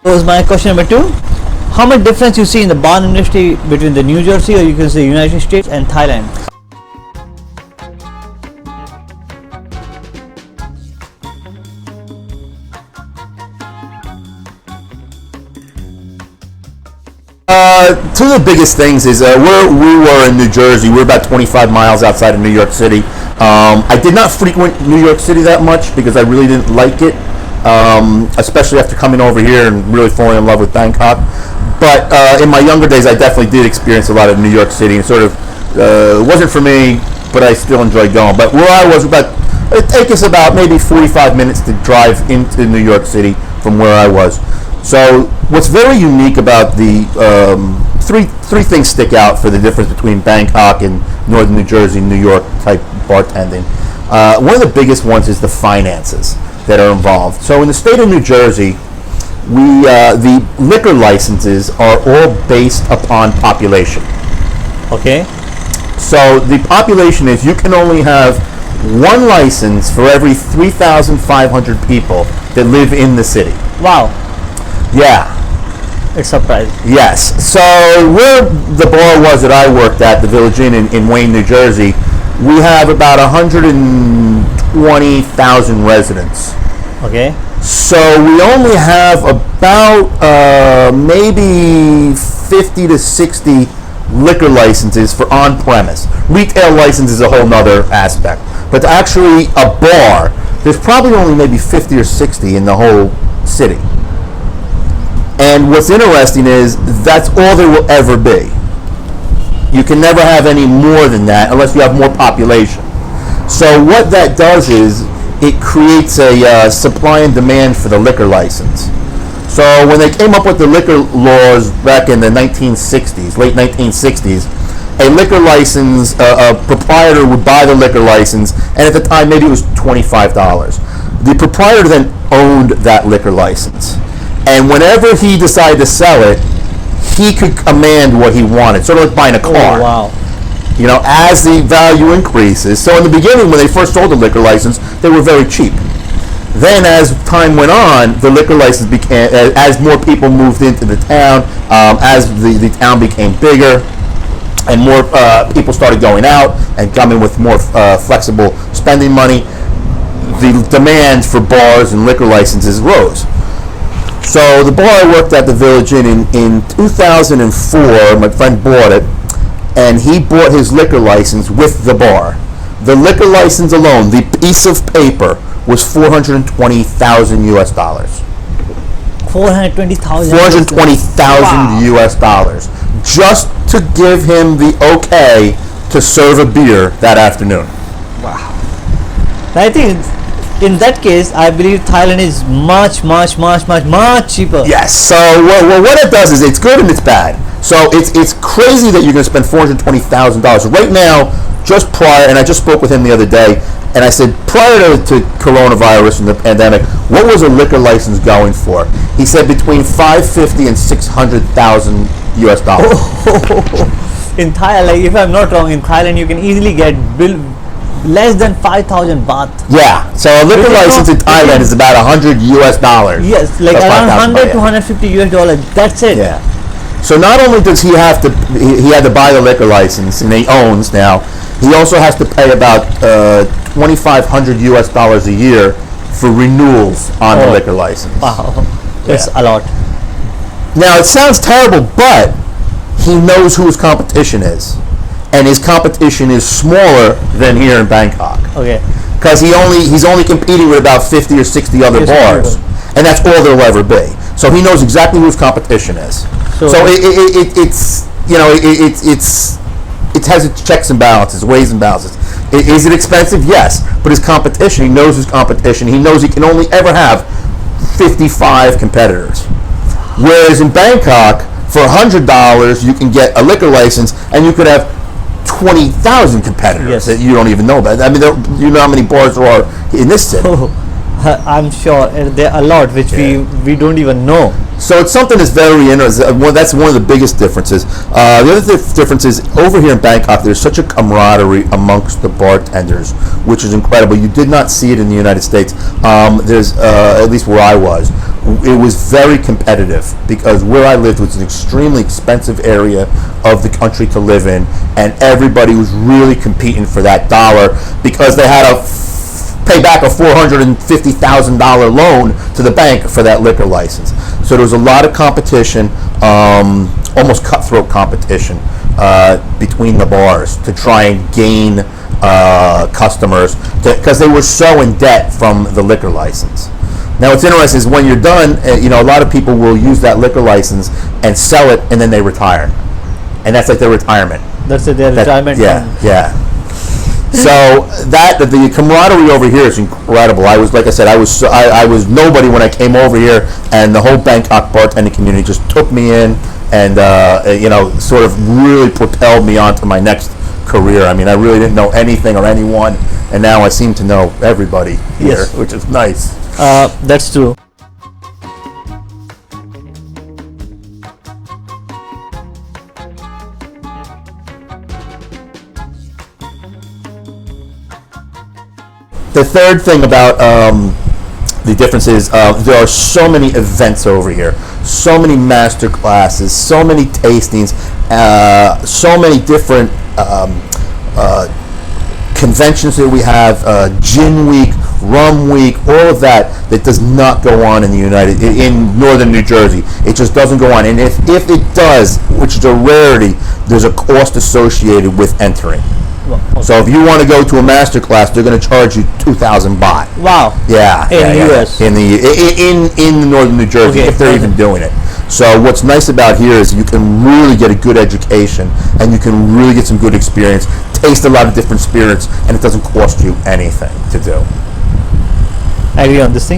was my question number 2. How much difference you see in the bar industry between the New Jersey, or you can say United States, and Thailand? Two of the biggest things is where we were in New Jersey. We're about 25 miles outside of New York City. I did not frequent New York City that much because I really didn't like it, especially after coming over here and really falling in love with Bangkok. But in my younger days, I definitely did experience a lot of New York City, and sort of it wasn't for me, but I still enjoyed going. But where I was, it'd take us about maybe 45 minutes to drive into New York City from where I was. So what's very unique about the three things stick out for the difference between Bangkok and Northern New Jersey, New York type bartending. One of the biggest ones is the finances that are involved. So in the state of New Jersey, the liquor licenses are all based upon population. Okay. So the population is, you can only have one license for every 3,500 people that live in the city. Wow. Yeah. It's surprising. Yes. So where the bar was that I worked at, the Village Inn in Wayne, New Jersey, we have about 120,000 residents. Okay. So we only have about maybe 50 to 60 liquor licenses for on-premise. Retail license is a whole nother aspect. But actually a bar, there's probably only maybe 50 or 60 in the whole city. And what's interesting is that's all there will ever be. You can never have any more than that unless you have more population. So what that does is it creates a supply and demand for the liquor license. So when they came up with the liquor laws back in the 1960s, late 1960s, a liquor license, a proprietor would buy the liquor license, and at the time maybe it was $25. The proprietor then owned that liquor license. And whenever he decided to sell it, he could command what he wanted, sort of like buying a car. Oh, wow. You know, as the value increases. So in the beginning, when they first sold the liquor license, they were very cheap. Then as time went on, the liquor license became, as more people moved into the town, as the town became bigger, and more people started going out and coming with more flexible spending money, the demand for bars and liquor licenses rose. So the bar I worked at, the Village Inn, in 2004, my friend bought it, and he bought his liquor license with the bar. The liquor license alone, the piece of paper, was $420,000 US dollars. 420,000. 420,000 US dollars, just to give him the okay to serve a beer that afternoon. Wow. I think in that case, I believe Thailand is much cheaper. Yes. So what it does is, it's good and it's bad. So it's crazy that you're going to spend $420,000 right now. Just prior, and I just spoke with him the other day, and I said, prior to coronavirus and the pandemic, what was a liquor license going for? He said between $550,000 and $600,000 US dollars. In Thailand, like, if I'm not wrong, in Thailand you can easily get less than 5,000 baht. Yeah, so a liquor license in Thailand is about $100 US dollars. Yes, like around 100 to 150 US dollars. That's it. Yeah. So not only does he have to, he had to buy the liquor license, and he owns now, he also has to pay about $2,500 US dollars a year for renewals on the liquor license. Wow, that's a lot. Now it sounds terrible, but he knows who his competition is, and his competition is smaller than here in Bangkok. Okay. Because he's only competing with about 50 or 60 other bars, and that's all there'll ever be. So he knows exactly who his competition is. So it's you know it has its checks and balances, weighs and balances. Is it expensive? Yes, but his competition, he knows his competition. He knows he can only ever have 55 competitors. Whereas in Bangkok, for $100, you can get a liquor license, and you could have 20,000 competitors that you don't even know about. I mean, you know how many bars there are in this city. I'm sure there are a lot which we don't even know. So it's something that's very interesting. That's one of the biggest differences. The other difference is, over here in Bangkok, there's such a camaraderie amongst the bartenders, which is incredible. You did not see it in the United States. There's, at least where I was, it was very competitive because where I lived was an extremely expensive area of the country to live in, and everybody was really competing for that dollar because they had to pay back a $450,000 loan to the bank for that liquor license. So there was a lot of competition, almost cutthroat competition between the bars to try and gain customers because they were so in debt from the liquor license. Now what's interesting is when you're done, a lot of people will use that liquor license and sell it, and then they retire, and that's like their retirement. That's their retirement. Yeah, yeah. So the camaraderie over here is incredible. I was, like I said, I was nobody when I came over here, and the whole Bangkok bartending community just took me in and sort of really propelled me on to my next career. I mean, I really didn't know anything or anyone, and now I seem to know everybody here, Yes. which is nice. That's true. The third thing about the difference is there are so many events over here, so many master classes, so many tastings, so many different conventions that we have, gin week, rum week, all of that does not go on in in northern New Jersey. It just doesn't go on, and if it does, which is a rarity, there's a cost associated with entering. So if you want to go to a master class, they're going to charge you 2,000 baht. Wow. Yeah. In US. In northern New Jersey, if they're even doing it. So what's nice about here is you can really get a good education, and you can really get some good experience, taste a lot of different spirits, and it doesn't cost you anything to do. I agree on this thing.